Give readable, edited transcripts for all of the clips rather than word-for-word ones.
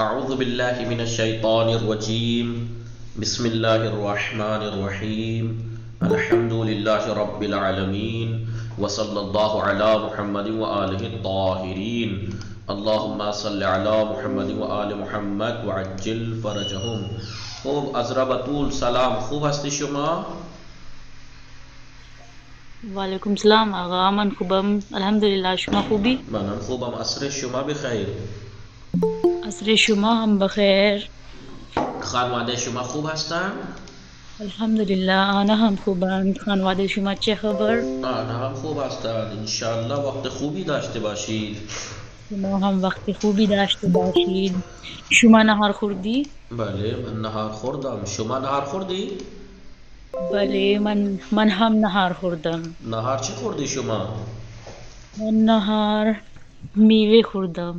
اعوذ باللہ من الشیطان الرجیم بسم اللہ الرحمن الرحیم الحمد للہ رب العالمین وصلی اللہ علی محمد وآلہ الطاہرین اللہم صلی علی محمد وآل محمد وعجل فرجہم. خوب عذرا بطول سلام، خوب هستی شما؟ وعلیکم السلام آقا. من خوبم الحمدلله. شما خوبی؟ منم خوبم. عصر شما بخیر. عصر شما هم بخیر. خانواده شما خوب هستن؟ الحمدلله آنها هم خوبند. خانواده شما چه خبر؟ آنها هم خوب هستند. انشاءالله وقت خوبی داشته باشید. شما هم وقت خوبی داشته باشید. شما نهار خوردی؟ بله من نهار خوردم. شما نهار خوردی؟ بله من هم نهار خوردم. نهار چی خوردی شما؟ من نهار میوه خوردم.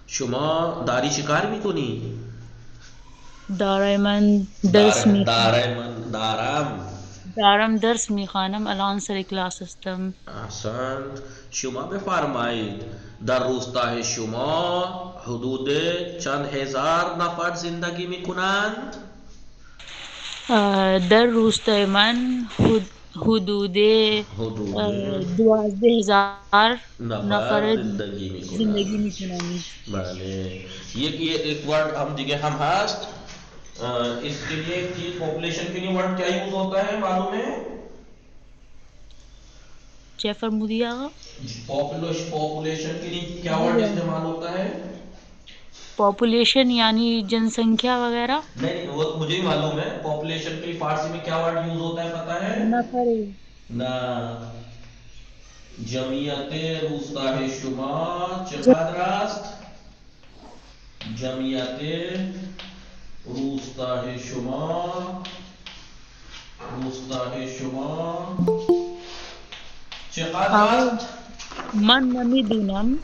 شما داری چی کار میکنی؟ دارم من درس میخوانم. دارم درس میخوانم. الان سر کلاس هستم. احسنت. شما بفرمایید در روستای شما حدود چند هزار نفر زندگی میکنند؟ در روستای من حدود 12,000 نفر زندگی میکنند. بله. ایک ورڈ ہم دیگه هم هست. اس کے لیے ایک چیز پاپولیشن کے لیے ورڈ کیا یوز ہوتا ہے معلوم ہے؟ چه فرمودی آقا؟ پاپولیشن کے لیے کیا ورڈ استعمال ہوتا ہے؟ پاپولیشن یعنی جن سنکھیا وغیرہ؟ نہیں وہ مجھے ہی معلوم ہے. پاپولیشن کے لیے فارسی میں کیا ورڈ یوز ہوتا ہے پتہ ہے؟ نفر. نہ. جمعیت روستای شما چقدر است؟ جمعیت روستای شما چقدر است؟ من نمیدونم.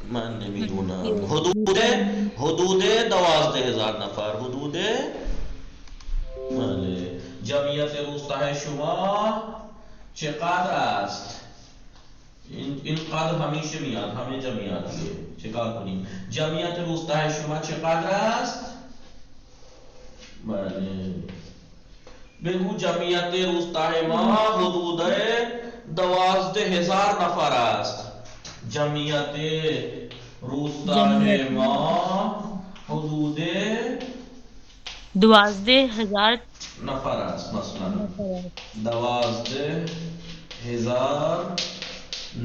حدود 12,000 نفر. حدود بله. جمعیت روستای شما چقدر است؟ این قدر همیشه میاد، همه جا میاد. چیکار کنیم؟ جمعیت روستای شما چقدر است؟ بله. بگو جمعیت روستای ما حدود 12,000 نفر است. جمعیت روستای ما حدود 12,000 نفر است. مثلا 12,000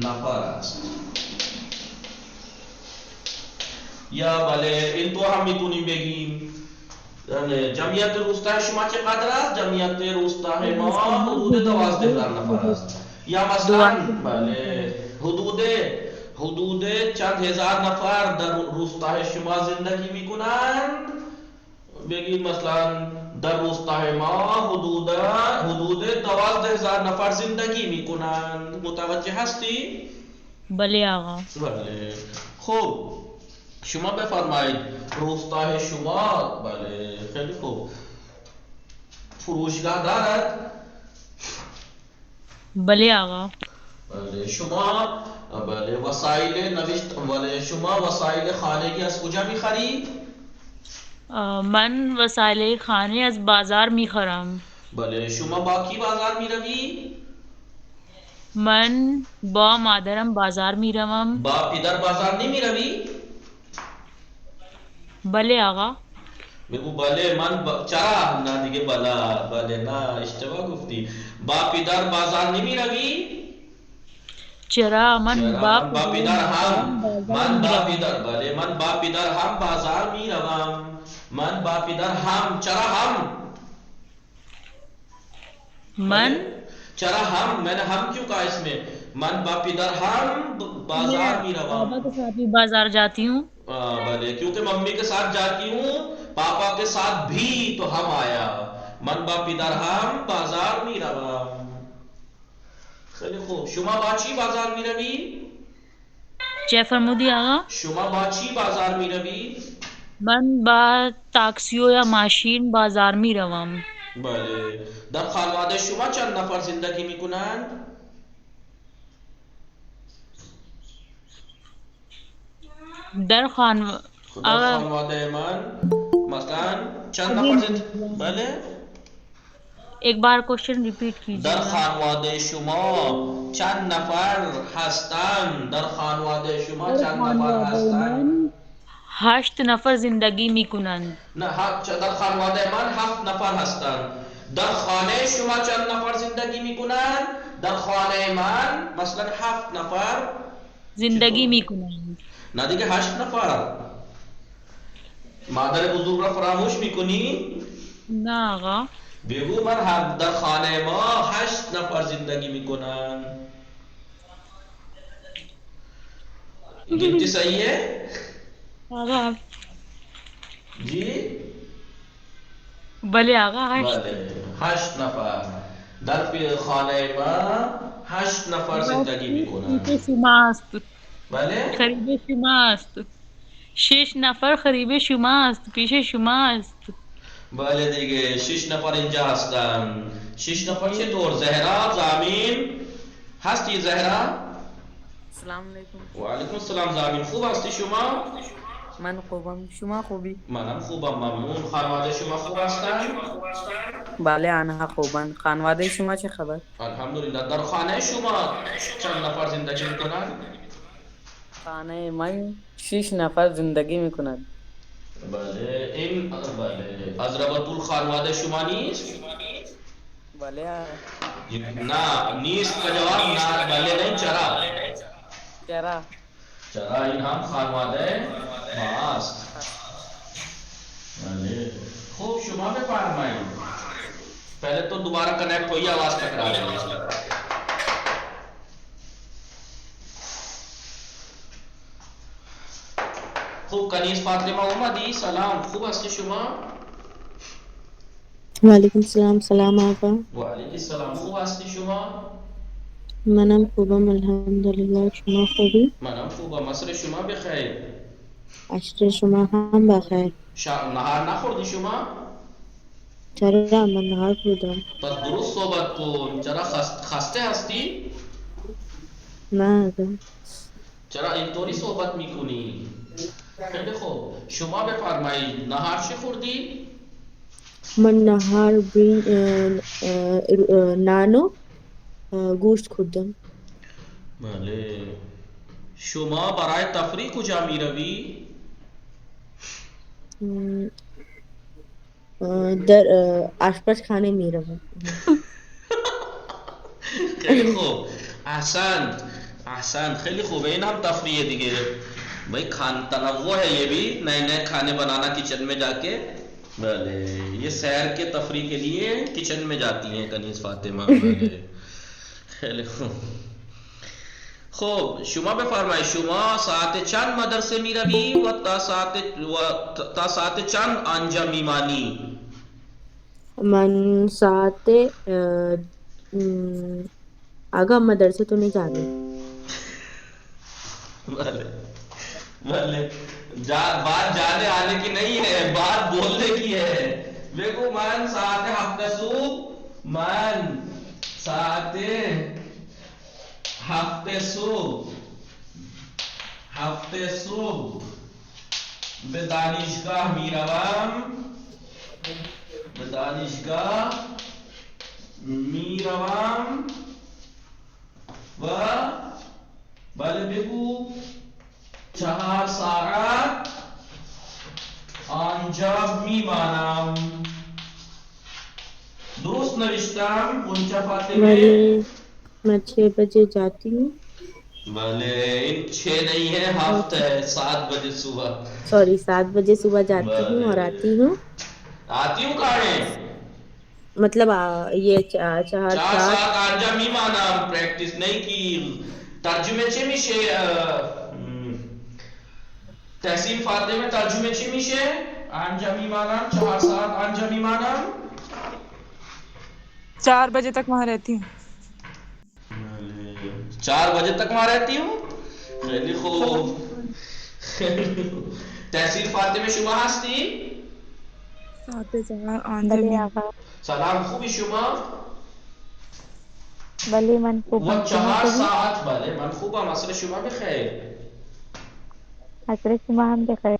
نفر است. یا بله این تو هم میتونیم بگیم جمعیت روستای شما چقدر است؟ جمعیت روستای ما حدود 12,000 نفر است. یا مثلا بله حدود چند هزار نفر در روستای شما زندگی میکنند. بگید مثلا در روستای ما حدود 12,000 نفر زندگی میکنند. متوجه هستی؟ بله آقا. بله. خوب شما بفرمایید روستای شما بله خیلی خوب فروشگاه دارد؟ بله آقا. بله. شما بله وسایل نوشت بله شما وسایل خانگی از کجا میخرید؟ من وسایل خانه از بازار میخرم. بله. شما با کی بازار میروی؟ من با مادرم بازار میروم. با پدر بازار نمیروی؟ بله آقا. بگو بله من چرا نه دیگه بله نه اشتباه گفتی. با پدر بازار نمیروی؟ چرا من با پدر هم بله من با پدر هم بازار میروم. من با پدر هم چرا هم؟ من چرا هم میں نے ہم کیوں کہا اس میں؟ من با پدر ہم بازار میروم. پاپا کے ساتھ بھی بازار جاتی ہوں. بلے کیونکہ ممی کے ساتھ جاتی ہوں پاپا کے ساتھ بھی تو ہم آیا. من با پدر هم بازار میروم. خیلی خوب. شما با چی بازار میروی؟ چه فرمودی آقا؟ شما با چی بازار میروی؟ من با تاکسی یا ماشین بازار میروم. بله. در خانواده شما چند نفر زندگی میکنند؟ در در خانواده من مثلا چند نفر زندگی بله ایک بار کوشچن ریپیٹ کیجیے. در خانواده شما چند نفر هستند؟ در خانواده شما چند نفر هستند؟ 8 نفر زندگی میکنند. نه در خانواده من 7 نفر هستند. در خانه شما چند نفر زندگی میکنند؟ در خانه من مثلا 7 نفر زندگی میکنند. نه دیگه 8 نفر. مادر بزرگ را فراموش میکنی؟ نه آقا. بگو من در خانه ما 8 نفر زندگی میکنن. گنتی صحیح ہے؟ آقا جی؟ بله آقا. بله 8 نفر در خانه ما 8 نفر زندگی میکنن. پیش شماست. بله؟ قریب شماست. 6 نفر قریب شماست. پیش شماست. بله دیگه 6 نفر اینجا هستن. 6 نفر چطور؟ زهرا زمین هستی زهرا؟ السلام علیکم. و علیکم السلام زمین. خوب هستی شما؟ من خوبم. شما خوبی؟ منم خوبم ممنون. خانواده شما خوب هستن؟ بله آنها خوبن. خانواده شما چه خبر؟ الحمدلله. در خانه شما چند نفر زندگی میکنن؟ خانه من 6 نفر زندگی میکنند. بله این بله از ربطول خانواده شما نیست؟ بله. نه نیست کا جواب نه بله نہیں چرا؟ چرا این هم خانواده ماست. بله خوب شما بفرمایید. پہلے تو دوبارہ کنیکٹ ہوئی آواز ٹکرا رہی ہے. خوب کنیز فاطمه اومدی؟ سلام خوب هستی شما؟ وعلیکم السلام. سلام آقا. و علیکم السلام. خوب هستی شما؟ منم خوبم الحمدلله. شما خوبی؟ منم خوبم. عصر شما بخیر. عصر شما هم بخیر. نهار نخوردی شما؟ چرا من نهار خوردم. پس درست صحبت کن. چرا خسته هستی؟ نه آقا. چرا اینطوری صحبت میکنی؟ خیلی خوب. شما بفرمایید نهار چی خوردی؟ من نهار نانو گوشت خوردم. بله. شما برای تفریح کجا میروی؟ در آشپز خانه میروم. خیلی خوب. احسن خیلی خوبه. این هم تفریح دیگه. بھائی تنوع ہے یہ بھی نئے نئے کھانے بنانا کچن میں جا کے. بھلے یہ سیر کے تفریح کے لیے کچن میں جاتی ہیں کنیز فاطمہ. بھلے خیلی خوب. خب شما بفرمایید شما ساعت چند مدرسه میروی و تا ساعت چند آنجا میمانی؟ من ساعت آقا مدرسے تو نہیں جانے. بھلے بات جانے آنے کی نہیں ہے بات بولنے کی ہے. دیکھو من ساعت ہفته صبح من ساعت هفته صبح به دانشگاه میروم و بله بگو 4 ساعت آنجا میمانم. درست نوشتم غنچه فاطمه؟ میں 6 بجے جاتی ہوں. بھلے ان 6 نہیں ہے 7 ہے. 7 بجے صبح. سوری 7 بجے صبح جاتی ہوں اور آتی ہوں. آتی ہوں کہاں ہے؟ مطلب یہ 4 ساعت آنجا میمانم پریکٹس نہیں کی. ترجمه چه میشه؟ تحصیل فاطمه ترجمه چی میشه؟ آنجا میمانم 4 ساعت آنجا میمانم 4 بجے تک وہاں رہتی ہوں. 4 بجے تک وہاں رہتی ہوں. خیلی خوب. تحصیل فاطمه شما هستی؟ سلام خوبی شما؟ بله من و خوبم. 4 ساعت بله من خوبم. عصر شما بخیر. عصر شما هم بخیر.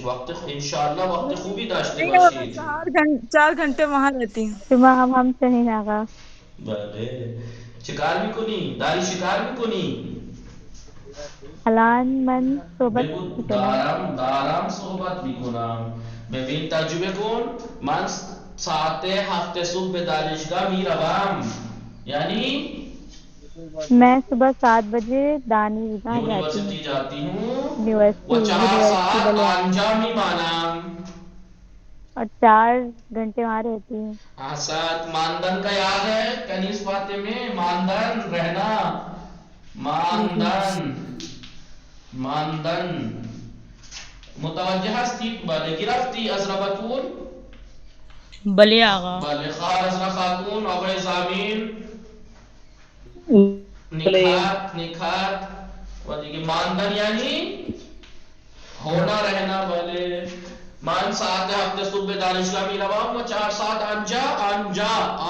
وقت انشاءاللہ وقت خوبی داشته نہیں وہ باشید. 4 گھنٹے وہاں رہتی ہوں. شما هم همچنین آقا. بله. چیکار میکنی؟ داری شکار میکنی؟ الان من صحبت بگو میکنم. دارم صحبت میکنم. ببین ترجمه کن. من ساعت 7 صبح به دانشگاه میروم. یعنی میں صبح 7 بجے دانشگاہ جاتی ہوں. یونیورسٹی جاتی ہوں و یونیورسٹی 4 ساعت بلے آنجا میمانم. اور 4 گھنٹے وہاں رہتی ہوں. ساتھ ماندن کا یاد ہے کنیز فاطمے ماندن رہنا. ماندن متوجہ ہستی بله گرفتی از ربطون. بلے آقا. بله خواهر از خاتون آقای زمین بله. نکات و دیگه ماندن یعنی ہونا رہنا. بله من ساعت 7 صبح دانشگاه می روم و 4 ساعت آنجا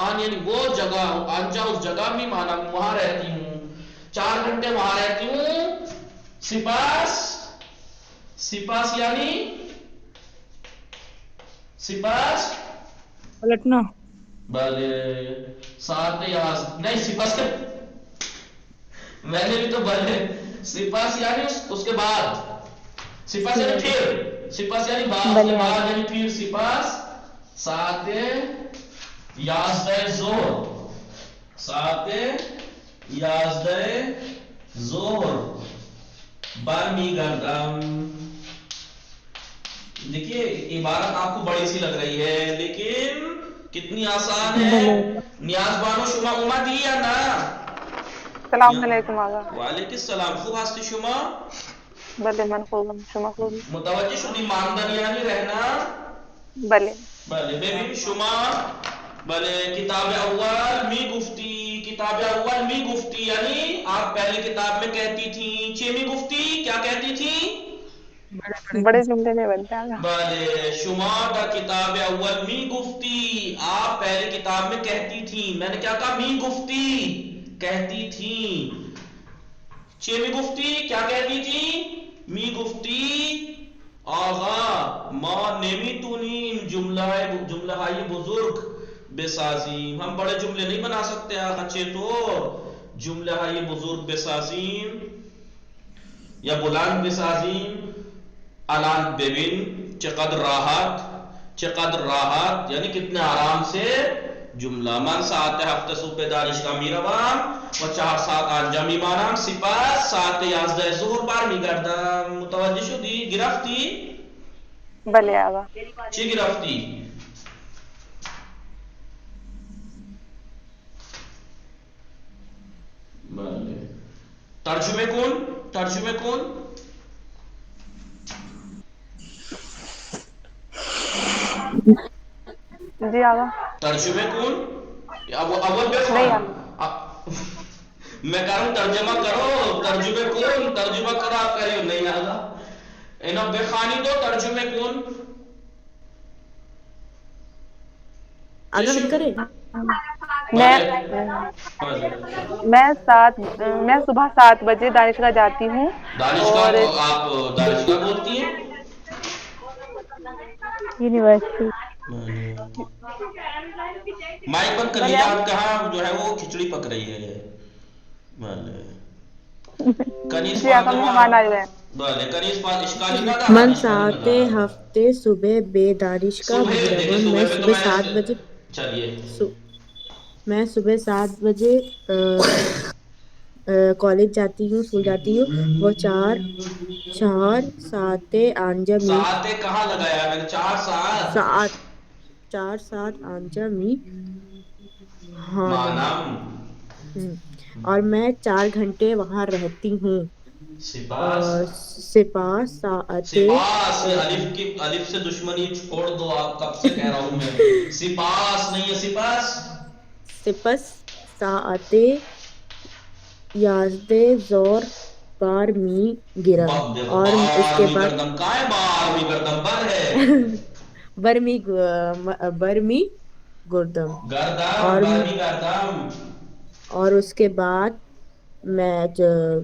آن یعنی وہ جگہ آنجا اس جگہ میں مانا وہاں رہتی ہوں. 4 گھنٹے وہاں رہتی ہوں. سپاس یعنی سپاس پلٹنا. بلے ساعت نہیں سپاس کے میں نے بھی تو بلے سپاس یعنی اس کے بعد. سپاس یعنی پھر سپاس یعنی بعد کے بعد یعنی پھر سپاس ساعت 11 ظہر. ساعت 11 ظہر برمیگردم. دیکھیے عبارت آپ کو بڑی سی لگ رہی ہے لیکن کتنی آسان ہے. نیاز بانو شما اومدی یا نا؟ السلام علیکم آقا. وعلیکم السلام. خوب هستی شما؟ بله من خوبم. شما خوبی؟ متوجه شدی ماندن یعنی رہنا. بله. بله ببین شما بله کتاب اول می گفتی یعنی آپ پہلی کتاب میں کہتی تھی چی می گفتی کیا کہتی تھی؟ بڑے جملے نہیں بنتے آقا. بله شما در کتاب اول می گفتی آپ پہلی کتاب میں کہتی تھی. میں نے کیا کہا؟ می گفتی کہتی تھی. چی می گفتی کیا کہتی تھی؟ می گفتی آغا ما نمیتونیم جملہ های بزرگ بسازیم. ہم بڑے جملے نہیں بنا سکتے آقا. چطور جملہ های بزرگ بسازیم یا بلند بسازیم؟ الان ببین چقدر راحت یعنی کتنے آرام سے جملہ. من ساعت 7 صبح دانشگاه میروم و 4 ساعت آنجا میمانم. سپس ساعت 11 ظهر برمیگردم. متوجه شدی؟ گرفتی؟ بله آقا. چی گرفتی؟ بله ترجمه کن. جی آقا. ترجمه کن. اول بخوان. میں کہہ رہا ہوں ترجمہ کرو. ترجمہ کرو. آپ کہہ رہے ہو نہیں آگا انہوں بخانی دو. ترجمے کن. آگا ہم کریں. میں صبح 7 بجے دانشگاہ جاتی ہوں. دانشگاہ کو آپ دانشگاہ بولتی ہیں؟ یونیورسٹی. مائک بند کر لیجیے. آپ کہاں جو ہے وہ کھچڑی پک رہی ہے. کنیز من ساعت ہفتے صبح بے دانشگاہ میروم. میں صبح 7 بجے میں صبح 7 بجے کالج جاتی ہوں اسکول جاتی ہوں. وہ 4 ساعت آنجا می ساعت کہاں لگایا میں نے؟ 4 ساعت آنجا می مانم. اور میں 4 گھنٹے وہاں رہتی ہوں. سپاس ساعت الف سے دشمنی چھوڑ دو. آپ کب سے کہہ رہا ہوں میں سپاس نہیں ہے سپس ساعت 11 ظہر بار می گرم. اور اس کے بعد برمی گردم. اور اس کے بعد میں 7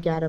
11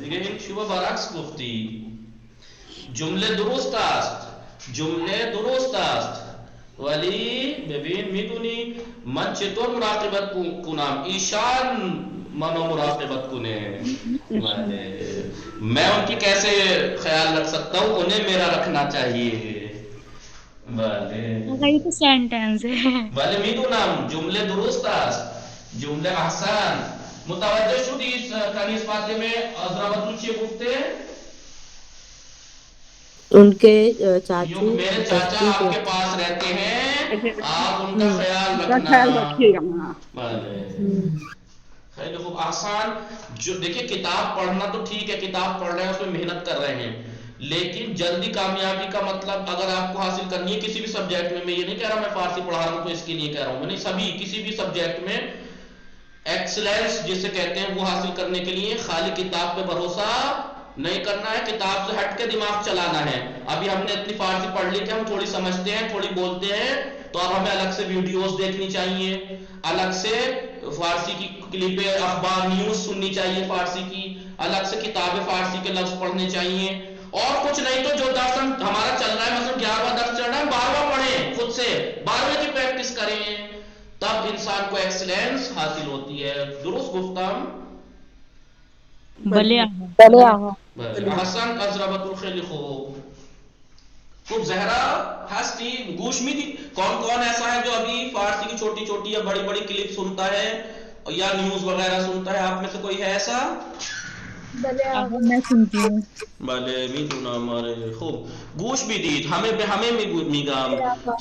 دیگه شما برعکس گفتی. جمله درست است ولی ببین میدونی من چطور مراقبت کنم ایشان منو مراقبت کنه میں ان کی کیسے خیال رکھ سکتا ہوں انہیں میرا رکھنا چاہیے. یہ تو سینٹنس ہے. بله میدونم جمله درست است جمله احسن. متوجه شدی کنیز فاطمه عذراوتون چیه گفته؟ ان کے چاچو میرے چاچا آپ کے پاس رہتے ہیں آپ ان کا خیال رکھیے گا. خیلی خوب آسان. جو دیکھیں کتاب پڑھنا تو ٹھیک ہے کتاب پڑھ رہے ہیں اس میں محنت کر رہے ہیں لیکن جلدی کامیابی کا مطلب اگر آپ کو حاصل کرنی ہے کسی بھی سبجیکٹ میں یہ نہیں کہہ رہا میں فارسی پڑھا رہا ہوں تو اس کے لیے کہہ رہا ہوں میں نہیں سبھی کسی بھی سبجیکٹ میں ایکسلنس جسے کہتے ہیں وہ حاصل کرنے کے لیے خالی کتاب پہ بھروسہ نہیں کرنا ہے کتاب سے ہٹ کے دماغ چلانا ہے. ابھی ہم نے اتنی فارسی پڑھ لی کہ ہم تھوڑی سمجھتے ہیں تھوڑی بولتے ہیں تو اب ہمیں الگ سے ویڈیوز دیکھنی چاہیے الگ سے فارسی کی کلپیں اخبار نیوز سننی چاہیے فارسی کی الگ سے کتابیں فارسی کے لفظ پڑھنے چاہیے اور کچھ نہیں تو جو درس ہمارا چل رہا ہے مثلا 11واں درس چل رہا ہے 12واں پڑھیں خود سے 12ویں کی پریکٹس کریں تب انسان کو ایکسلنس حاصل ہوتی ہے. درست گفتم؟ بله حسن ازربت خیلی خوب. خوب زہرا ہستی گوش میدی کون کون ایسا ہے جو ابھی فارسی کی چھوٹی چھوٹی یا بڑی بڑی کلپ سنتا ہے یا نیوز وغیرہ سنتا ہے آپ میں سے کوئی ہے ایسا؟ میں سنتی ہوں. بله میدونم ہمارے خوب گوش بھی دید ہمیں میگم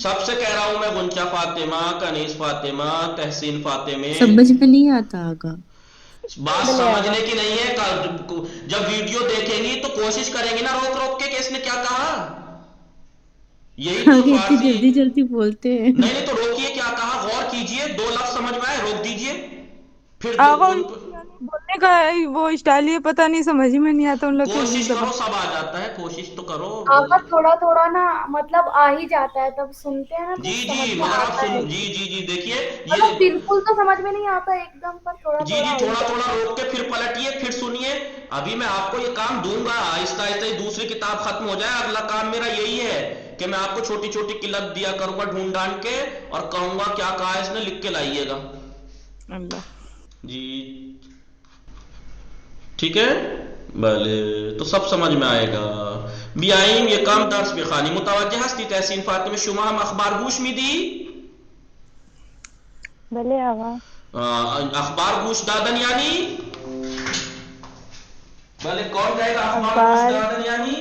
سب سے کہہ رہا ہوں میں غنچہ فاطمہ کنیز فاطمہ تحسین فاطمہ سمجھ میں نہیں آتا آگا بات سمجھنے کی نہیں ہے جب ویڈیو دیکھیں گی تو کوشش کریں گی نا روک روک کے کہ اس نے کیا کہا یہی تو فارسی جلدی جلدی بولتے ہیں نہیں تو روکیے کیا کہا غور کیجئے 2 لفظ سمجھ میں آئے روک دیجئے پھر بولنے کا وہ اسٹائل یہ پتہ نہیں سمجھ میں نہیں آتا ان لوگ کوشش کرو سب آ جاتا ہے کوشش تو کرو آقا تھوڑا تھوڑا نا مطلب آ ہی جاتا ہے تب سنتے ہیں نا تو جی سمجھ میں مگر آپ آتا ہے جی دیکھیے مطلب بالکل تو سمجھ میں نہیں آتا ایک دم پر تھوڑا جی تھوڑا تھوڑا روک کے پھر پلٹیے پھر سنیے. ابھی میں آپ کو یہ کام دوں گا آہستہ آہستہ ہی دوسری کتاب ختم ہو جائے اگلا کام میرا یہی ہے کہ میں آپ کو چھوٹی چھوٹی کلپ دیا کروں گا ڈھونڈ ڈھانڈ کے اور کہوں گا کیا کہا اس نے لکھ کے لائیے گا. جی ٹھیک ہے بھلے تو سب سمجھ میں آئے گا. بیاییم یکم درس بخوانی. متوجه هستی تحسین فاطمه شما هم اخبار گوش میدی؟ بله آقا. اخبار گوش دادن یعنی بھلے کون کہے گا اخبار گوش دادن یعنی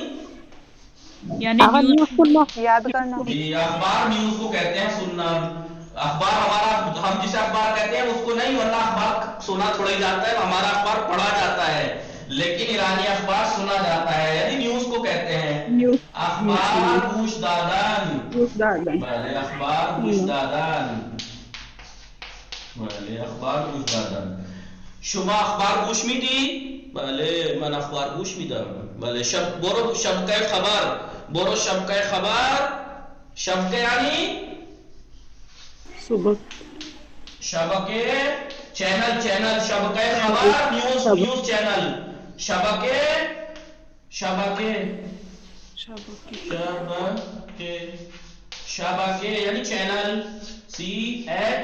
نیوز یاد کرنا. جی اخبار نیوز کو کہتے ہیں سننا. اخبار ہمارا ہم جسے اخبار کہتے ہیں اس کو نہیں، ورنہ اخبار سنا تھوڑا ہی جاتا ہے، ہمارا اخبار پڑھا جاتا ہے، لیکن ایرانی اخبار سنا جاتا ہے، یعنی نیوز کو کہتے ہیں اخبار گوش دادن. بھلے اخبار گوش دادن، بله اخبار گوش دادن. شما اخبار گوش میدی؟ بله من اخبار گوش میدم. بله برو شبکه خبر، برو شبکه خبر. شبکه یعنی شبکه چینل شبکه خبر نیوز چینل شبکه یعنی چینل CHENN.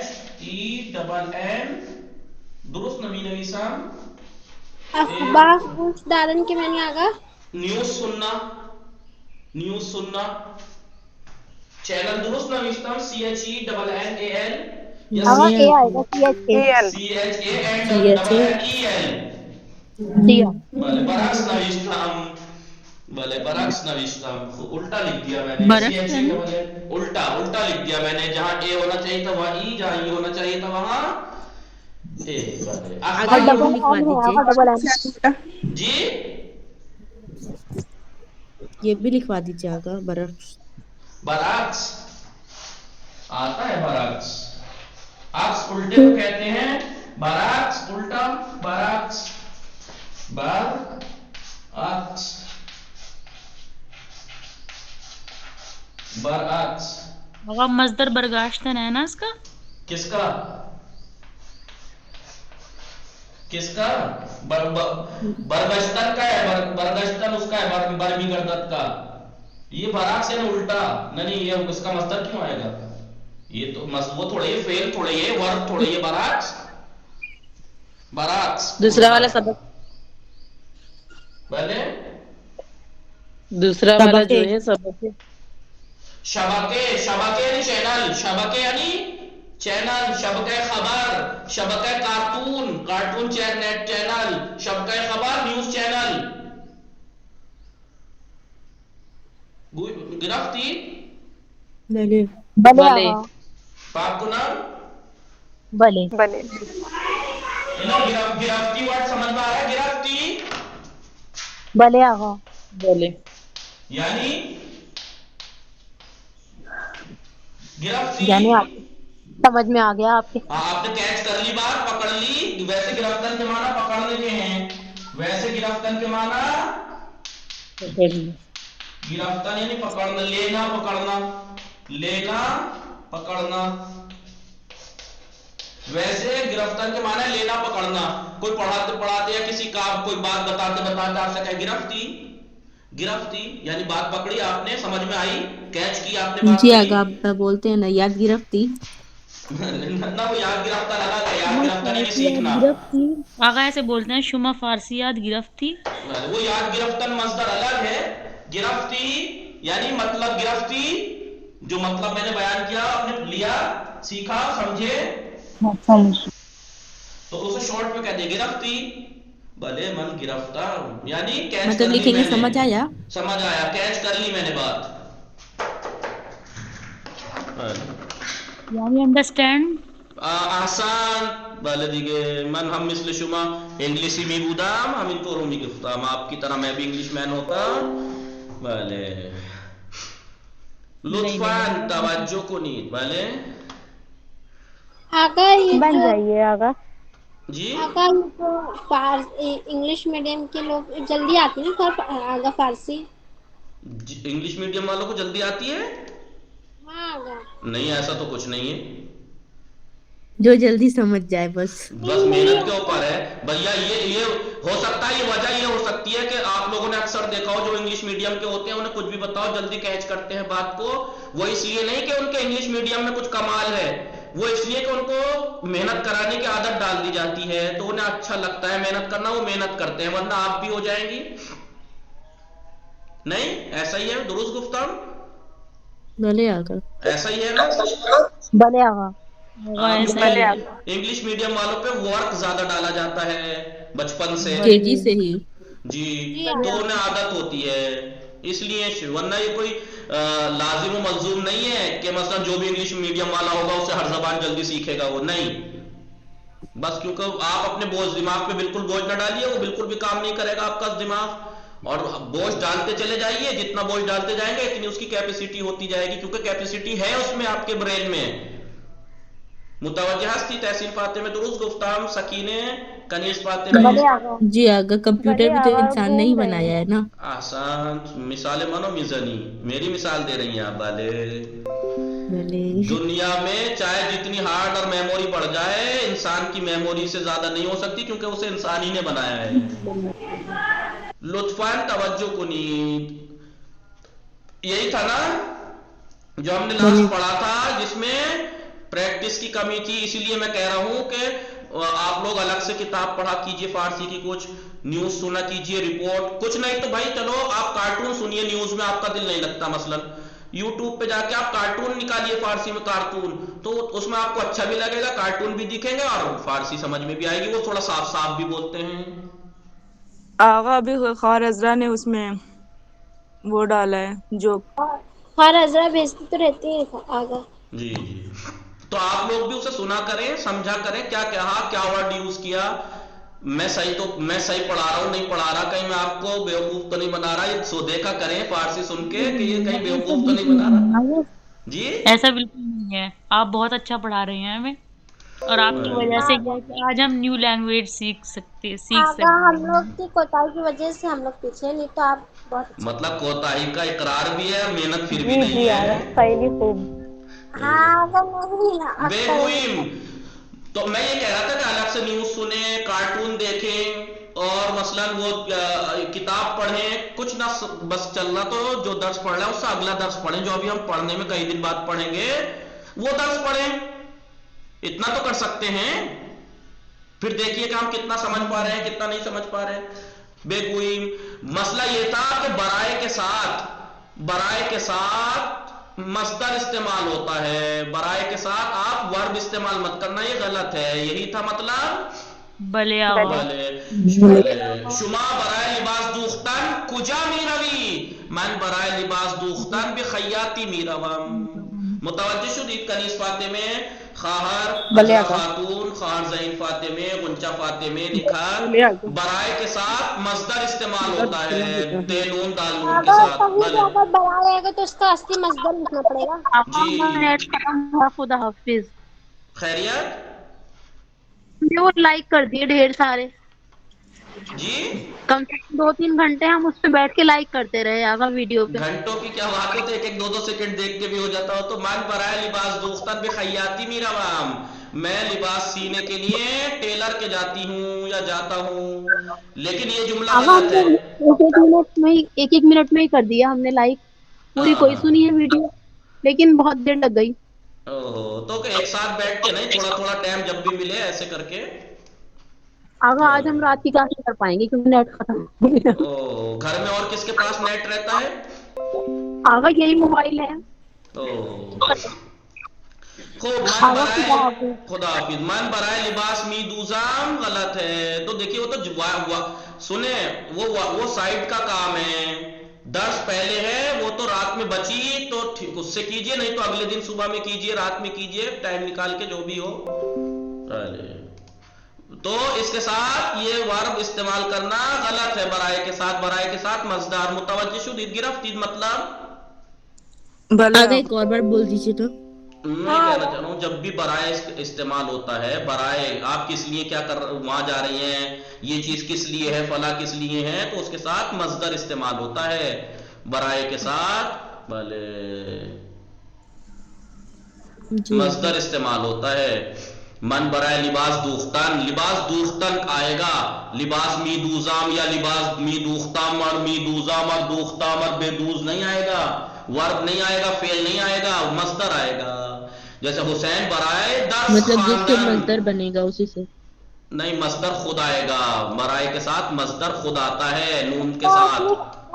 درست نویسم. اخبار گوش دادن کے معنی آگا نیوز سننا. چینل درست نویسم CHENNAN آگا اے آئے گا CHANNEL. بله برعکس نوشتم. بله برعکس نوشتم، الٹا لکھ دیا میں نے. الٹا لکھ دیا میں نے، جہاں اے ہونا چاہیے تھا وہاں ای، جہاں ای ہونا چاہیے تھا وہاں اے. جی یہ بھی لکھوا دیجیے آگا برعکس آتا ہے. برعکس عکس الٹے کو کہتے ہیں برعکس. الٹا برعکس آقا مصدر برگاشتن ہے نا اس کا؟ کس کا برگشتن کا ہے. برگشتن اس کا ہے، برمی گردت کا. یہ برعکس ہے نا الٹا. نہیں یہ اس کا مصدر کیوں آئے گا؟ یہ تو وہ تھوڑے یہ فعل تھوڑے یہ ورب تھوڑے یہ برعکس. دوسرا والا سبق، پہلے دوسرا والا جو ہے سبق شبکے یعنی چینل. شبکے یعنی چینل. شبکہ خبر، شبکہ کارٹون چینل. شبکہ خبر نیوز چینل. گرفتی بلے پاک کو نام بلے بلے. گرفتی ورڈ سمجھ میں آ رہا ہے؟ گرفتی بلے آقا بولے یعنی یعنی آپ سمجھ میں آ گیا آپ کے. آپ نے کیچ کر لی بات، پکڑ لی. ویسے گرفتن کے معنی پکڑنے کے ہیں. ویسے گرفتن کے معنی گرفتن یعنی پکڑنا، لینا پکڑنا. ویسے گرفتن کے معنی لینا پکڑنا. کوئی پڑھاتے یا کسی کا کوئی بات بتاتے آپ سے کہے گرفتی یعنی بات پکڑی آپ نے، سمجھ میں آئی، کیچ کی آپ نے بات. جی آگا آپ بولتے ہیں نا یاد گرفتی. نہ وہ یاد گرفتن الگ ہے. یاد گرفتن یعنی سیکھنا. آقا ایسے بولتے ہیں شما فارسی یاد گرفتی. وہ یاد گرفتن مصدر الگ ہے. گرفتی یعنی مطلب گرفتی جو مطلب میں نے بیان کیا، آپ نے لیا، سیکھا، سمجھے تو اسے شارٹ میں کہتے ہیں گرفتی. بھلے من گرفتار یعنی کیچ مطلب کر لی لکھیں میں گے. نے. سمجھ آیا؟ سمجھ آیا، کیچ کر لی میں نے بات. یعنی انڈرسٹینڈ. آسان. بله دیگه من هم مثل شما انگلیسی می بودم همینطور رو می گفتم. آپ کی طرح میں بھی انگلیش مین ہوتا. بله لطفاً توجه کنید. بله آقا یہ بن جائیے آگا. جی آقا یہ تو انگلش میڈیم کے لوگ جلدی آتی ہیں سر آگا فارسی. انگلش میڈیم والوں کو جلدی آتی ہے؟ ہاں آگا نہیں ایسا تو کچھ نہیں ہے. جو جلدی سمجھ جائے بس محنت کے اوپر ہے بھیا. یہ ہو سکتا ہے، یہ وجہ یہ ہو سکتی ہے کہ آپ لوگوں نے اکثر دیکھا ہو جو انگلش میڈیم کے ہوتے ہیں انہیں کچھ بھی بتاؤ جلدی کیچ کرتے ہیں بات کو. وہ اس لیے نہیں کہ ان کے انگلش میڈیم میں کچھ کمال ہے، وہ اس لیے کہ ان کو محنت کرانے کی عادت ڈال دی جاتی ہے تو انہیں اچھا لگتا ہے محنت کرنا، وہ محنت کرتے ہیں. ورنہ آپ بھی ہو جائیں گی. نہیں ایسا ہی ہے درست گفتم بھلے آقا ایسا ہی ہے نا بلے آغا آغا ایسا ہی ہے انگلش میڈیم والوں پہ ورک زیادہ ڈالا جاتا ہے بچپن سے KG سے ہی جی تو انہیں عادت ہوتی ہے اس لیے ورنہ یہ کوئی لازم و ملزوم نہیں ہے کہ مثلا جو بھی انگلش میڈیم والا ہوگا اسے ہر زبان جلدی سیکھے گا وہ نہیں بس کیونکہ آپ اپنے بوجھ دماغ پہ بالکل بوجھ نہ ڈالیے وہ بالکل بھی کام نہیں کرے گا آپ کا دماغ اور بوجھ ڈالتے چلے جائیے جتنا بوجھ ڈالتے جائیں گے اتنی اس کی کیپیسٹی ہوتی جائے گی کیونکہ کیپیسٹی ہے اس میں آپ کے برین میں متوجہ ہستی تحسین فاطمہ درست گفتام سکینے کنیز فاطمہ جی آقا کمپیوٹر بھی تو انسان نے ہی بنایا ہے نا آسان مثال منو میزنی میری مثال دے رہی ہیں آپ والے بھلے دنیا میں چاہے جتنی ہارڈ اور میموری بڑھ جائے انسان کی میموری سے زیادہ نہیں ہو سکتی کیونکہ اسے انسان ہی نے بنایا ہے لطفاً توجہ کنید یہی تھا نا جو ہم نے لاسٹ پڑھا تھا جس میں پریکٹس کی کمی تھی اسی لیے میں کہہ رہا ہوں کہ آپ لوگ الگ سے کتاب پڑھا کیجئے فارسی کی کچھ نیوز سنا کیجئے رپورٹ کچھ نہیں تو بھائی چلو آپ کارٹون سنیے نیوز میں آپ کا دل نہیں لگتا مثلا یوٹیوب پہ جا کے آپ کارٹون نکالیے فارسی میں کارٹون تو اس میں آپ کو اچھا بھی لگے گا کارٹون بھی دکھیں گے اور فارسی سمجھ میں بھی آئے گی وہ تھوڑا صاف صاف بھی بولتے ہیں آغا ابھی خار ازرا نے اس میں وہ ڈالا ہے جو ہر حضرہ بھیجتی تو رہتی ہے آگا جی جی تو آپ لوگ بھی اسے سنا کریں سمجھا کریں کیا کہا کیا ورڈ یوز کیا میں صحیح پڑھا رہا ہوں نہیں پڑھا رہا کہیں میں آپ کو بیوقوف تو نہیں بنا رہا یہ سو دیکھا کریں فارسی سن کے کہ یہ کہیں بیوقوف تو نہیں بنا رہا جی ایسا بالکل نہیں ہے آپ بہت اچھا پڑھا رہے ہیں ہمیں اور آپ کی وجہ سے کیا ہے کہ آج ہم نیو لینگویج سیکھ سکتے آگا ہم ہیں لوگ کی کوتاہی کی وجہ سے ہم لوگ پیچھے نہیں تو آپ بہت اچھا مطلب کوتاہی کا اقرار بھی ہے محنت پھر بھی جی نہیں جی آگا ہے صحیح خوب ہاں آگا نہیں بے اکثر ہوئیم تو میں یہ کہہ رہا تھا کہ الگ سے نیوز سنیں کارٹون دیکھیں اور مثلا وہ کتاب پڑھیں کچھ نہ بس چلنا تو جو درس پڑھ رہا ہے اس سے اگلا درس پڑھیں جو ابھی ہم پڑھنے میں کئی دن بعد پڑھیں گے وہ درس پڑھیں اتنا تو کر سکتے ہیں پھر دیکھیے کہ ہم کتنا سمجھ پا رہے ہیں کتنا نہیں سمجھ پا رہے ہیں بے گوئی مسئلہ یہ تھا کہ برائے کے ساتھ مصدر استعمال ہوتا ہے برائے کے ساتھ آپ ورب استعمال مت کرنا یہ غلط ہے یہی تھا مطلب بلے آغا شما برائے لباس دوختن کجا می روی من برائے لباس دوختن بخیاطی می روم متوجہ شدید کنیز فاطمہ خواہر عذرا خاتون خواہر زین فاطمہ غنچہ فاطمہ نکھار برائے کے ساتھ مصدر استعمال ہوتا ہے تیلون دالون کے اگر ساتھ کہیں بھلے بھی اگر بڑا رہے گا تو اس کا اصلی مصدر لکھنا پڑے گا جی خدا حافظ خیریت وہ لائک کر دیے ڈھیر سارے جی کم سے کم 2-3 گھنٹے ہم اس پہ بیٹھ کے لائک کرتے رہے آگا ویڈیو پہ گھنٹوں کی کیا بات ہوتی ہے ایک 2 سیکنڈ دیکھ کے بھی ہو جاتا ہو تو من برائے لباس دوختن بخیاطی می روام میں لباس سینے کے لیے ٹیلر کے جاتی ہوں یا جاتا ہوں لیکن یہ جملہ آگا غلط ہے ایک منٹ میں ہی کر دیا ہم نے لائک پوری کوئی سنی ہے ویڈیو لیکن بہت دیر لگ گئی تو کہ ایک ساتھ بیٹھ کے نہیں تھوڑا تھوڑا ٹائم جب بھی ملے ایسے کر کے آگا آج ہم رات کی کلاس نہیں کر پائیں گے کیونکہ نیٹ ختم گھر میں اور کس کے پاس نیٹ رہتا ہے آگا یہی موبائل ہے خوب من برائے خدا حافظ من برائے لباس می دوزام غلط ہے تو دیکھیے وہ تو سنیں وہ سائٹ کا کام ہے درس پہلے ہے وہ تو رات میں بچی تو اس سے کیجئے نہیں تو اگلے دن صبح میں کیجئے رات میں کیجئے ٹائم نکال کے جو بھی ہو تو اس کے ساتھ یہ ورب استعمال کرنا غلط ہے برائے کے ساتھ مصدر متوجہ شدید گرفتید مطلب آگے ایک اور بار بول دیجیے تو میں کہنا چاہ رہا ہوں جب بھی برائے استعمال ہوتا ہے برائے آپ کس لیے کیا کر وہاں جا رہی ہیں یہ چیز کس لیے ہے فلاں کس لیے ہے تو اس کے ساتھ مصدر استعمال ہوتا ہے برائے کے ساتھ مصدر استعمال ہوتا ہے من برائے لباس دوختن آئے گا لباس می دوزام یا لباس می دوختام اور می دوزام اور دوختام اور بے دوز نہیں آئے گا ورب نہیں آئے گا فعل نہیں آئے گا مصدر آئے گا جیسے حسین برائے درس مطلب جس سے خواندن مصدر بنے گا اسی سے نہیں مصدر خود آئے گا برائے کے ساتھ مصدر خود آتا ہے نون کے ساتھ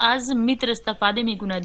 az mitr istafade mi kuند.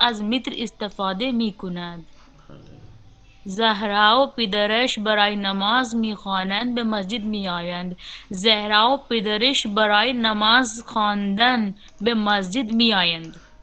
az mitr istafade mi kuند. Zahra و پدرش برای نماز میخوانند به مسجد میآیند. زهرا و پدرش برای نماز خواندن به مسجد میآیند.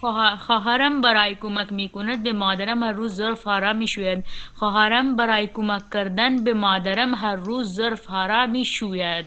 خواهرم برای کمک میکند به مادرم هر روز ظرف هارا میشوید. خواهرم برای کمک کردن به مادرم هر روز ظرف هارا میشوید.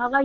آقا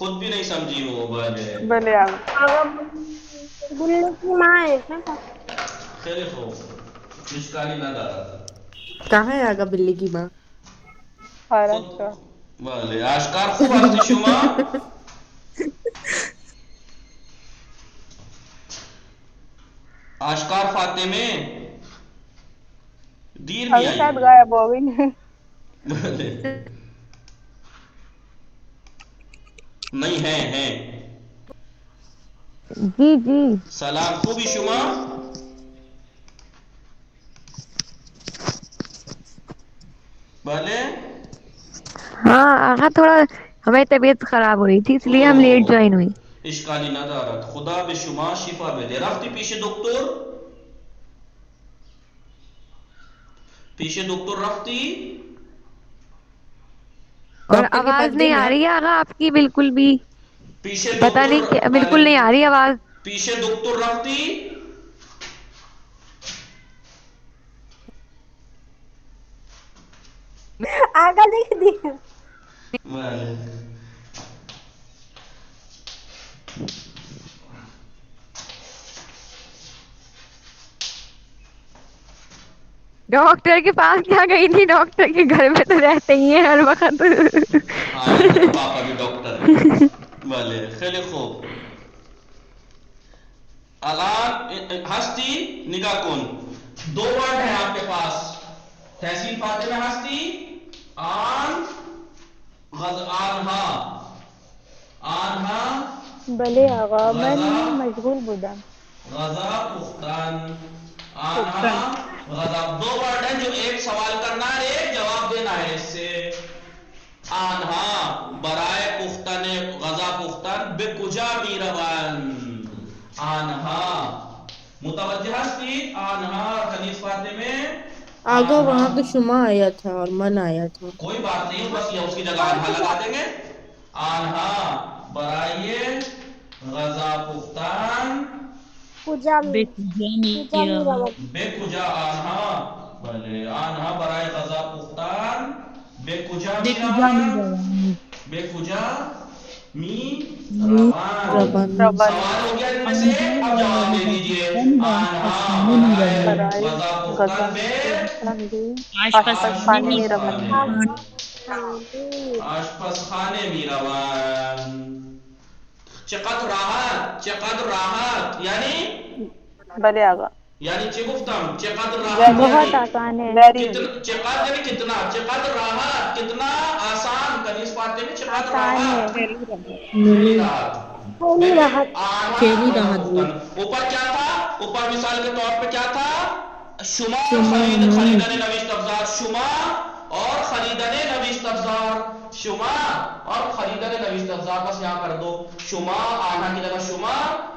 خود بھی نہیں سمجھی وہ بھلے بلے آگا بلے کی ماں ہے نا. خیلی خوب اشکالی نہ دارا کہاں ہے آگا بلی کی ماں؟ مہاراشٹر. بھلے آشکار خوب هستی شما آشکار فاطمه دیر میں ابھی آئی شاید غائب ہو گئی. بھلے نہیں ہیں جی جی سلام خوبی شما بھلے ہاں آغا تھوڑا ہماری طبیعت خراب ہو رہی تھی اس لیے ہم لیٹ جوائن ہوئی. اشکالی ندارد خدا به شما شفا بده رفتی پیش دکتر رفتی اور ڈاکٹر کے آواز پاس نہیں گئی آ آپ؟ رہی ہے آغا آپ کی بالکل بھی پیش پتہ نہیں کیا بالکل نہیں آ رہی آواز. پیش دکتر رفتی آگا دیکھ دی. بھلے ڈاکٹر کے پاس کیا گئی تھی ڈاکٹر کے گھر میں تو رہتے ہی ہیں ہر وقت. ہاں میرا پاپا بھی ڈاکٹر ہے بھلے خیلی خوب الان ہستی نگاہ کن دو ورڈ ہیں آپ کے پاس تحصیل فاطمہ ہستی آن آنہا بلے آگا میں غذا مشغول بودم. غذا پختن آنہا غذا دو ورڈ ہیں جو ایک سوال کرنا ہے ایک جواب دینا ہے اس سے آنہا برائے پختن غذا پختن بے کجا میروان آنہا متوجہ ہستی آنہا حدیث فاطمہ آگا وہاں آنہا تو شما آیا تھا اور من آیا تھا. کوئی بات نہیں بس یہ اس کی جگہ آنہا لگا دیں گے آنہا برائے غذا پختان پوجا بکجا میرا وقت. بے کجا آنہا بھلے آنہا برائے غذا پختان بے کجا می روان بے کجا می روان ربان سوال ہو گیا ان میں سے اب جواب دے دیجئے آنہا برائے برائے غذا غذا پختن بے آشپز خانے میں روان. آشپز خانے می روان چقدر راحت بلے آگا یعنی گفتم چقدر راحت بہت آسان ہے. چقدر یعنی کتنا چقدر راحت کتنا آسان کنیز پاتے میں چقدر راحت ملی تھوڑی راحت. کیلی راحت ہوئی. اوپر کیا تھا اوپر مثال کے طور پہ کیا تھا شما شما خریدن نوشت افزار شما اور خریدن نوشت افزار شما اور خریدن نوشت افزار بس یہاں کر دو شما آنہا کی جگہ شما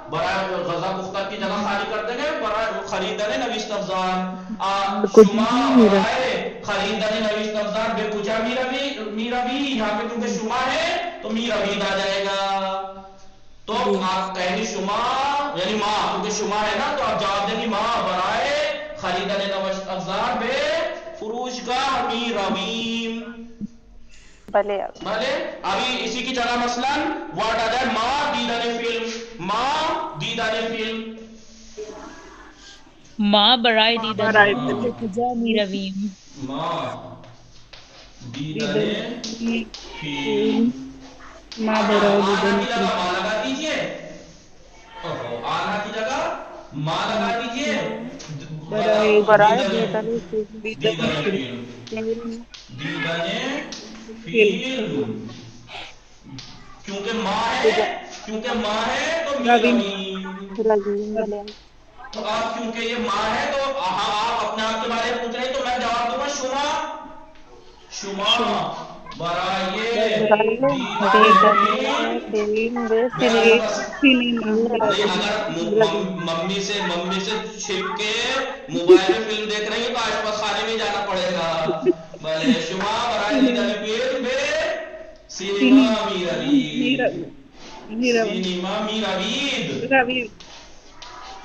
برائے غذا پختہ کی جگہ خالی کر دیں گے برائے خریدن نوشت افزار شما برائے خریدن نوشت افزار بے کجا میروی یہاں پہ کیونکہ شما ہے تو میروید آ جائے گا تو آپ کہیں گے شما یعنی ماں کیونکہ شما ہے نا تو آپ جواب دیں گی ماں برائے خریدن نوشت افزار بے فروشگاہ میرویم بلے آگا بھلے ابھی اسی کی جگہ مثلا ورڈ آ جائے ماں دیدن فلم ماں برائے دیدن بکجا میرویم ماں دیدن فلم ماں برائے آنہا دیدن کی جگہ ماں لگا دیجئے آنہا کی جگہ ماں لگا دیجئے برائے دیدن دیدن فلم کیونکہ ماں ہے تو میرویم بلے تو آپ کیونکہ یہ ماں ہے تو آپ اپنے آپ کے بارے میں پوچھ رہے ہیں تو میں جواب دوں گا شما برائے اگر ممی سے چھپ کے موبائل میں فلم دیکھ رہی ہیں تو آشپز خانے میں جانا پڑے گا بھلے شما برائے دیدن فلم بے سینما میروید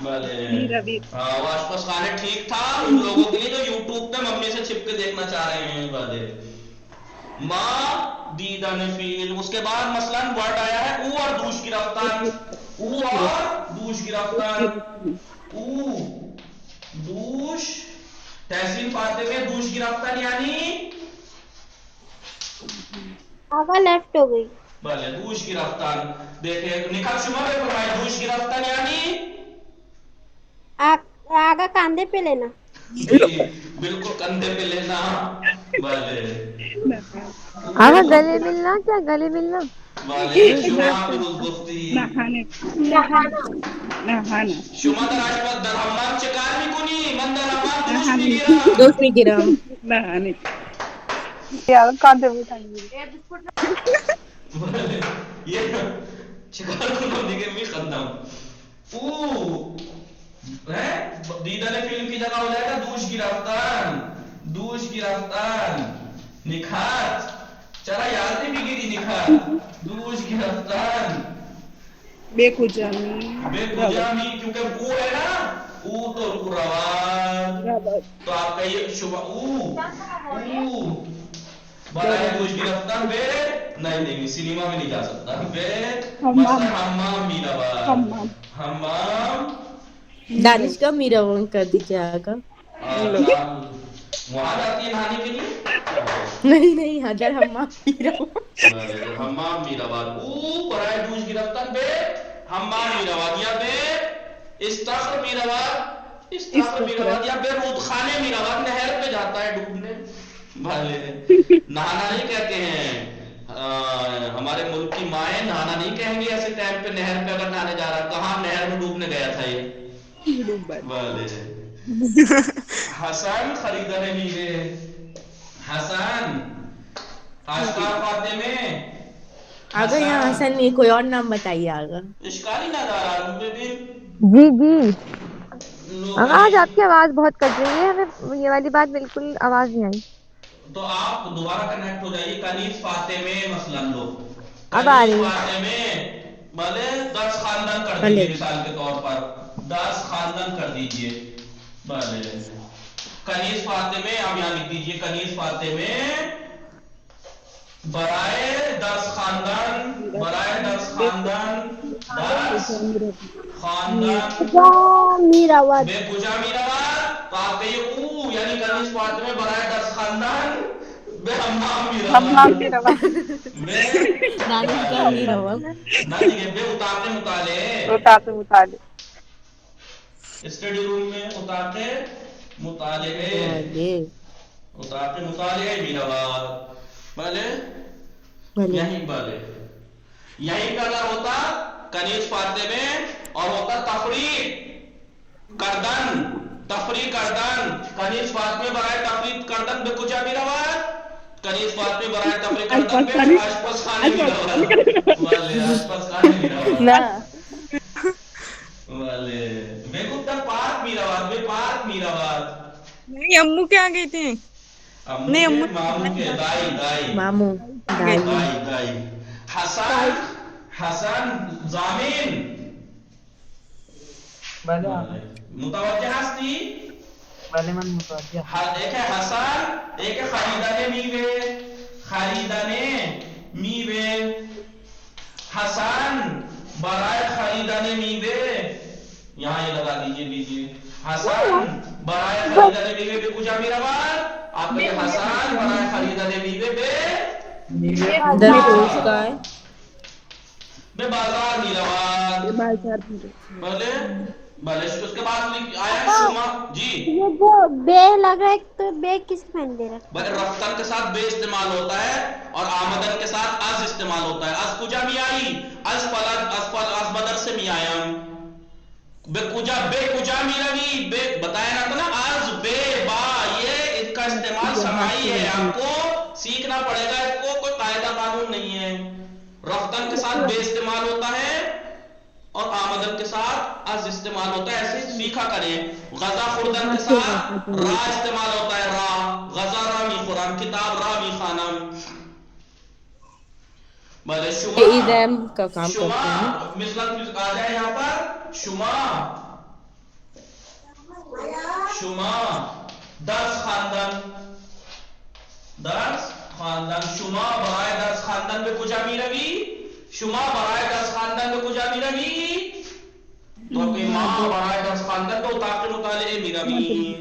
بھلے آشپز خانے ٹھیک تھا ان لوگوں کے لیے جو یوٹیوب پہ ممی سے چھپ کے دیکھنا چاہ رہے ہیں بھلے ماں دیدن فیل. اس کے بعد مثلا ورڈ آیا ہے او اور دوش گرفتن. او اور دوش گرفتن. او دوش تحسین فاتح میں دوش گرفتن یعنی آگا لیفٹ ہو گئی. بھلے دوش گرفتن. دیکھیں نکھت شما نے فرمایا دوش گرفتن یعنی آگا کاندھے پہ لینا. جی بالکل کندھے پہ لینا. بھلے آگا گلے ملنا کیا گلے ملنا بھلے شما درست گفتی. شما در آشپت در حمام چکار میکنی؟ من در حمام دوش میگیرم. دوست میگیرم. یار کاندھے پہ اٹھائیں. یہ چکار کنم دیگه میخندم. او دیدن فیلم کی جگہ ہو جائے گا دوش گرفتن. دوش گرفتن. نکھات چرا یاد نہیں بگیری نکھات. دوش گرفتن. بے کجامی بے کجامی کیونکہ او ہے نا او تو روان تو آپ کا یہ شبہ او برائے دوش گرفتن بے نہیں سینما میں نہیں جا سکتا. بے مثلا حمام میرا حمام دانش کا میرا ون کر دیجیے آگا. وہاں جاتی ہے نہانے کے لیے. نہیں حضر حمام میرا حمام میرا او برائے دوش گرفتن بے حمام میرواد یا بے استخر میرواد. استخر میرواد یا بے رودخانے میرواد. نہر پہ جاتا ہے ڈوبنے. بھلے نہانا نہیں کہتے ہیں. ہمارے ملک کی مائیں نہانا نہیں کہیں گے ایسے ٹائم پہ نہر پہ اگر نہانے جا رہا. کہاں نہر میں ڈوبنے گیا تھا یہ. بھلے حسن خریدنے میرے. حسن آشکار فاتح میں آگا یہاں حسن نہیں کوئی اور نام بتائیے آگا. اشکال ہی نہ دارا. جی آگا آج آپ کی آواز بہت کٹ رہی ہے. ہمیں یہ والی بات بالکل آواز نہیں آئی. تو آپ دوبارہ کنیکٹ ہو جائیے. کنیز فاتح میں مثلا لو اب آ رہی کنیز فاتح میں بھلے 10 خاندان کر دیجیے مثال کے طور پر 10 خاندان کر دیجیے. بھلے کنیز فاتح میں آپ یہاں لکھ دیجیے. کنیز فاتح میں برائے 10 خاندان 10 خاندان میراواد بے کجا میراواد. تو آپ کہیے او یعنی کنیز فاتح میں برائے 10 خاندان بے حمام میراواد. دانش کا میرا ون نہ دیکھیں بے اتاقے مطالعے. اتاقے مطالعے. اسٹڈی روم میں اتاقے مطالعے. اتاقے مطالعے میراواد. بھلے یہیں بھلے یہیں پہ اگر ہوتا کنیز فاتح میں اور ہوتا تفریح کردن. تفریح کردن کنیز فاتح میں برائے تفریح کردن بے کجا میراواد. کنیز فاتح میں برائے تفریح کردن بے آشپز خانے میراواد. والے آشپز خانے میراواد. والے بے گفتر پارک میراواد. بے پارک میراواد. نہیں امو کیا گئی تھی. نہیں ماموں کے دائی ماموں دائی. حسن ضامن متوجہ ہستی. ایک ہے حسن ایک ہے خریدنے میوے. حسن برائے خریدنے میوے. یہاں یہ لگا دیجیے. حسن برائے خریدنے میوے بے کجا میراواد. آپ کے حسن برائے خریدنے میوے بے بازار میراواد. بھلے اس کے بعد آیا شما. جی یہ جو بے لگ رہا ہے تو بے کس میں دے رہا. بھلے رفتن کے ساتھ بے استعمال ہوتا ہے اور آمدن کے ساتھ از استعمال ہوتا ہے. از کجا می آئی. از بدر سے می آیم. بے کجا می روی. بے بتایا نا تو نا از بے با یہ ان کا استعمال سمائی ہے. آپ کو سیکھنا پڑے گا. اس کو کوئی قاعدہ قانون نہیں ہے. رفتن کے ساتھ بے استعمال ہوتا ہے اور آمدن کے ساتھ از استعمال ہوتا ہے. ایسے سیکھا کریں. غذا خوردن کے ساتھ را استعمال ہوتا ہے. را غذا را می خورم. کتاب را می خوانم. بھلے شما مثلا آ جائے یہاں پر شما 10 خاندان خواندن شما برای درس خواندن به کجا میروی؟ شما برای درس خواندن به کجا میروی؟ تو که ما برای درس خواندن به اتاق مطالعه میرویم.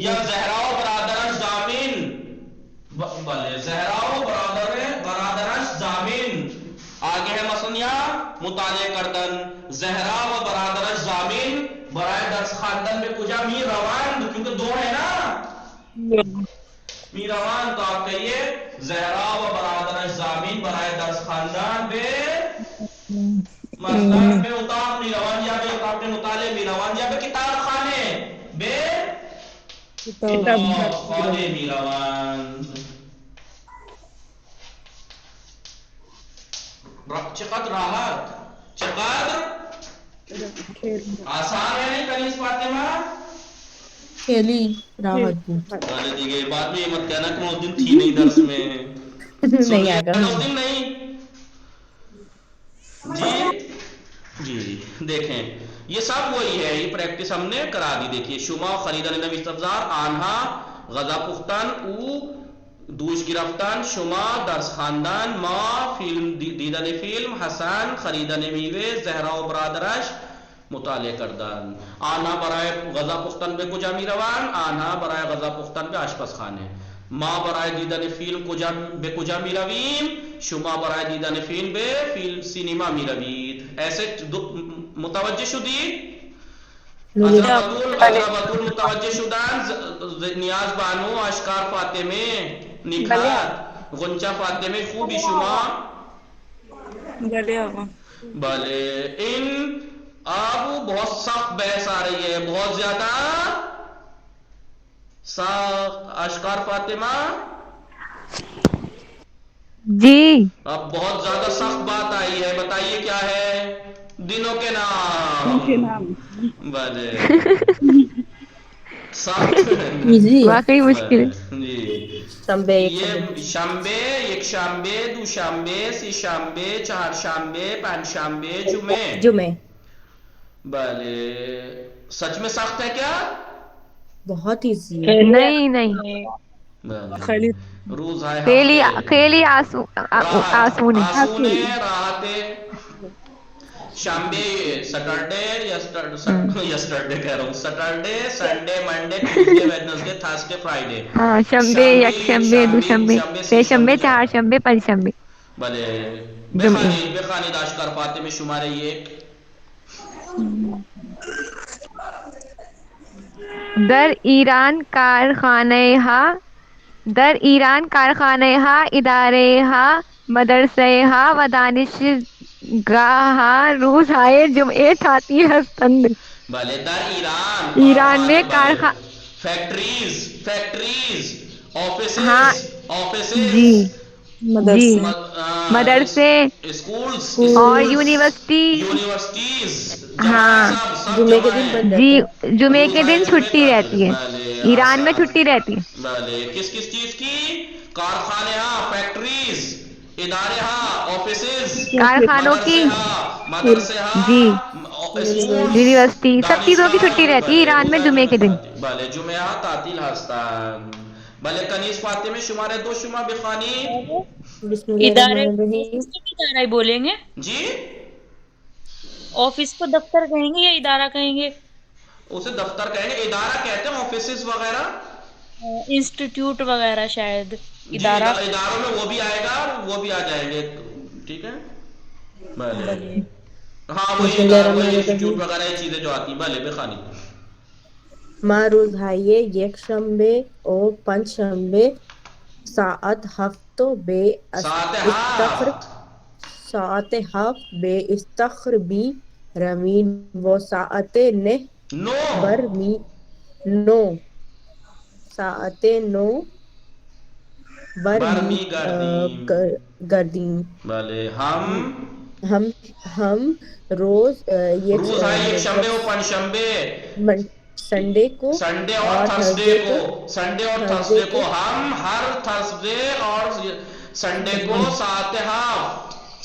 یا زهرا و برادرش ضامن. بله زهرا و برادرش ضامن. آگے ہے مثلا مطالعه کردن. زهرا و برادرش ضامن برای درس خواندن به کجا می روند؟ کیونکہ دو ہے نا می روند. تو آپ کہیے زہرا و برادرش ضامن برای درس خواندن به مثلا به اتاق می روند یا به اتاق مطالعه می روند یا به کتاب خانه به کتاب خانه می روند. چقدر راحت، چقدر آسان ہے نہیں کنیز فاطمہ؟ کھیلی راحت بود. بھلے دیگه بعد میں یہ مت کہنا کہ میں اس دن تھی نہیں درس میں. نہیں آگا اس دن نہیں. جی دیکھیں یہ سب وہی ہے، یہ پریکٹس ہم نے کرا دی. دیکھیے شما خریدن نوی استفزار آنها غذا پختن او دوش گرفتن، شما درس خواندن، ما فیلم دیدن فیلم، حسن خریدن میوه، زهرا و برادرش مطالعه کردن. آنها برای غذا پختن به کجا میروند؟ آنها برای غذا پختن به آشپزخانه. ما برای دیدن فیلم به کجا میرویم؟ شما برای دیدن فیلم به فیلم سینما میروید. ایسے متوجه شدید؟ حضرت متوجه شدن؟ نیاز بانو، اشکار فاطمه، نکات، غنچہ فاطمه، خوبی شما؟ بلے آقا. بلے. ان اب بہت سخت بحث آ رہی ہے، بہت زیادہ سخت. اشکار فاطمہ جی اب بہت زیادہ سخت بات آئی ہے، بتائیے کیا ہے؟ دنوں کے نام. بلے سخت واقعی مشکل. جی شنبے یہ شنبے، یک شنبے، دو شنبے، سی شنبے، چہار شنبے، پنج شنبے، جمعے. بلے سچ میں سخت ہے کیا؟ بہت ایزی ہے. نہیں روز ہے خیلی آسونی. راحت. شنبے سیٹرڈے یسٹرڈے کہہ رہا ہوں، Saturday Sunday Monday Tuesday Wednesday Thursday Friday. شنبے، یک شنبے، دو شنبے، سه شنبے، چهار شنبے، پنج شنبے. بلے بخانی داشکار فاطمه شماره 1. در ایران کارخانه ها، اداره ها، مدرسه ها و دانشگاه ها روزهای جمعه تعطیل هستند. بله در ایران میں فیکٹریز آفیسز جی مدرسے اسکولز اور یونیورسٹیز. ہاں جی جمعے کے دن چھٹی رہتی ہے، ایران میں چھٹی رہتی ہے. بله کس چیز کی؟ کارخانے ہاں، فیکٹریز، ادارے ہاں، آفیسز، کارخانوں کی مدرسے ہاں، جی یونیورسٹی، سب چیزوں کی چھٹی رہتی ہے ایران میں جمعے کے دن. بله جمعه ها تعطیل هستند. بله کنیز فاطمه شماره 2 شما بخوانید. بسم اللہ ادارے الرحمن الرحیم. ادارہ ہی بولیں گے. جی آفس کو دفتر کہیں گے یا ادارہ کہیں گے؟ اسے دفتر کہیں گے، ادارہ کہتے ہیں آفیسز وغیرہ، انسٹیٹیوٹ وغیرہ شاید. ادارہ اداروں میں وہ بھی آئے گا، وہ بھی آ جائیں گے. ٹھیک ہے بھلے ہاں وہی انسٹیٹیوٹ وغیرہ یہ چیزیں جو آتی ہیں. بھلے بخانی ما روزهای یک شنبه و پنج شنبه ساعت 7 به استخر بی رمین و ساعت 9 برمی گردین. بھلے ہم روز یک شنبے و پنج شنبے، سنڈے اور تھرسڈے کو ہم ہر تھرسڈے اور سنڈے کو ساعت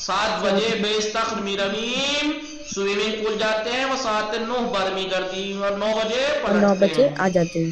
7 بجے بے استخر میرمیم سوئمنگ پول جاتے ہیں، وہ ساعت 9 برمی گردین اور 9 بجے آ جاتے ہیں.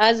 az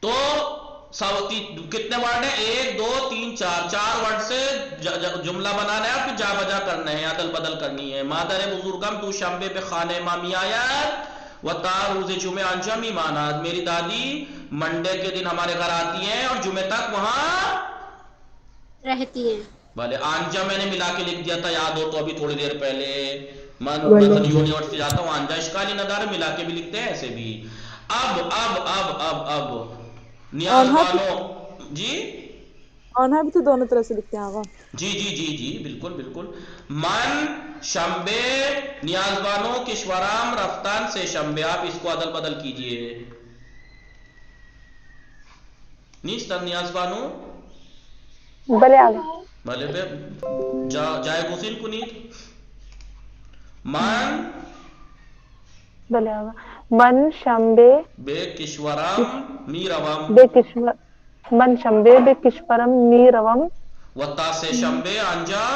تو کتنے ورڈ ہیں؟ 1 2 3 4 4 ورڈ سے جملہ بنانا ہے اور پھر جا بجا کرنا ہے، عدل بدل کرنی ہے. مادر بزرگم تو شنبه به خانه ما میآید و تا روز جمعه آنجا میماند. میری دادی منڈے کے دن ہمارے گھر آتی ہیں اور جمعے تک وہاں رہتی ہیں. بھلے آنجا میں نے ملا کے لکھ دیا تھا، یاد ہو تو ابھی تھوڑی دیر پہلے. میں یونیورسٹی جاتا ہوں، آنجا اشکالی ندار ملا کے بھی لکھتے ہیں ایسے بھی. اب نیاز بانو جی، آنہا بھی تو دونوں طرح سے لکھتے ہیں آغا. جی بالکل. من شنبے نیاز بانو کشورام رفتن سے شنبے. آپ اس کو عدل بدل کیجئے. نیستن نیاز بانو؟ بلے آگا. بھلے بے جائے گسین کنید. من بلے آگا. من شنبے بے کشورم می روم من شنبے بے کشورم می روم و تا سے شنبے آنجا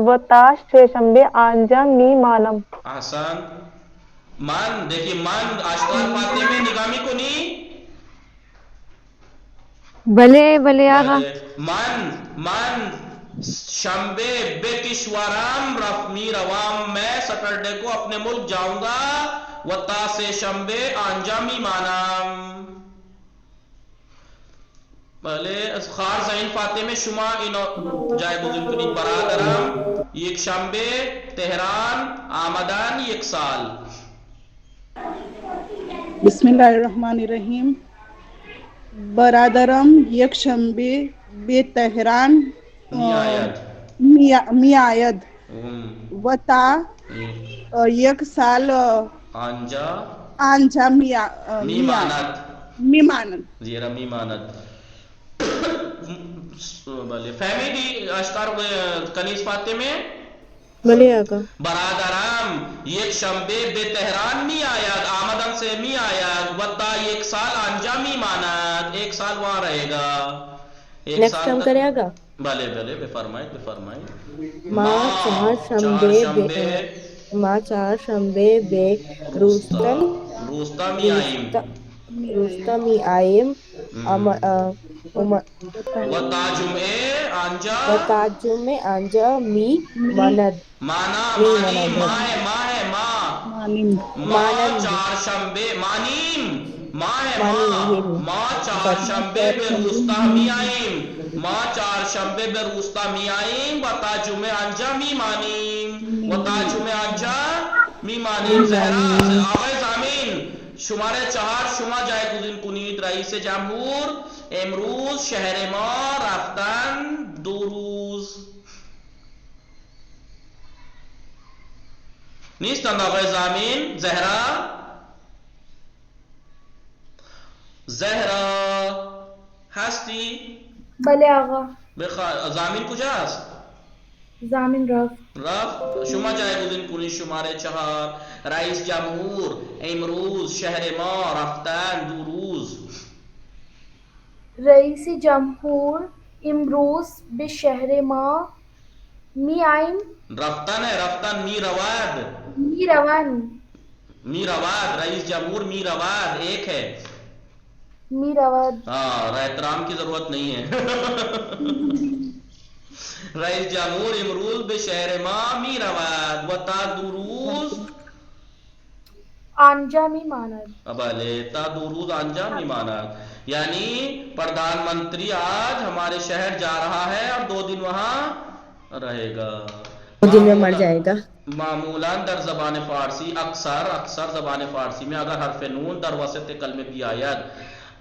و تاش چھ شنبے آنجا می مانم. احسن. من دیکھیے من آشکار پاتے میں نگامی کنی. بھلے آغا. من شنبے بے کشورم می روام. میں سیٹرڈے کو اپنے ملک جاؤں گا. و تا سے شنبے آنجا می مانم. بھلے خار زین فاطمه میں شما اینو جای بزرگ کنید. برادرم یک شنبه تهران آمدن 1 سال. بسم اللہ الرحمن الرحیم. برادرم یک شنبه به تهران می آید و تا 1 سال آنجا می ماند. زیرا می ماند. بھلے فیملی اشکار کنیز فاطمه میں بلے آقا. برادرم یک شنبه به تهران می آید. آمدن سے می آید. و تا 1 سال آنجا می ماند. 1 سال وہاں رہے گا. نیکسٹ ٹائم کرے گا. بھلے بفرمائیں. ماں 4 شنبے بے روستا می آئیم و تا جمعے آنجا می ماند. ماں 4 شنبے ماں 4 شنبے بے روستا می آئیم. ماں 4 شنبے بے روستا می آئیم. و تا جمعے آنجا می مانیم. زہرا آقای زامین شماره 4 شما جایگزین کنید. رئیس جمهور امروز شهر ما رفتن 2 روز نیستند. آقای زامین زهرا هستی؟ بله آقا. زامین کجاست؟ زامین رفت. شما جایگزین کنید. شماره 4 رئیس جمهور امروز شهر ما رفتن 2 روز. رئیس جمهور امروز به شهر ما می آئیم. رفتن می رواد. رئیس جمهور می رواد ایک ہے. می رواد. احترام کی ضرورت نہیں ہے. رئیس جمهور امروز به شهر ما می رود و تا 2 روز آنجا می ماند. بله تا 2 روز آنجا می ماند. یعنی پردھان منتری آج ہمارے شہر جا رہا ہے اور 2 دن وہاں رہے گا. 2 دن میں مر جائے گا. معمولاً در زبان فارسی اکثر زبان فارسی میں اگر حرف نون در وسط کلمے بھی آید،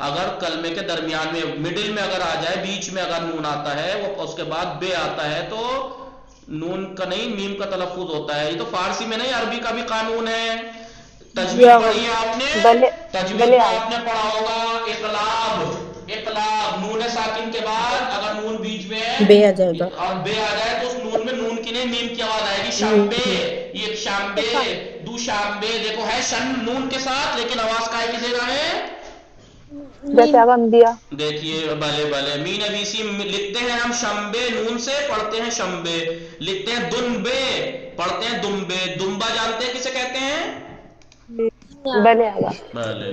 اگر کلمے کے درمیان میں مڈل میں اگر آ جائے، بیچ میں اگر نون آتا ہے وہ اس کے بعد بے آتا ہے تو نون کا نہیں میم کا تلفظ ہوتا ہے. یہ تو فارسی میں نہیں عربی کا بھی قانون ہے. تجوید پڑھی ہے آپ نے؟ تجوید میں آپ نے پڑھا ہوگا اقلاب نون ساکن کے بعد اگر نون بیچ میں ہے بے آ جائے گا اور بے آ جائے تو اس نون میں نون کی نہیں میم کی آواز آئے گی. شنبے، ایک شنبے، 2 شنبے. دیکھو ہے شن نون کے ساتھ لیکن آواز کائے کی جگہ ہے دیکھیے. بھلے می نویسی لکھتے ہیں ہم شنبے نون سے، پڑھتے ہیں شنبے. لکھتے ہیں دنبے، پڑھتے ہیں دمبے. دمبا جانتے ہیں کسے کہتے ہیں؟ بلے آگا. بھلے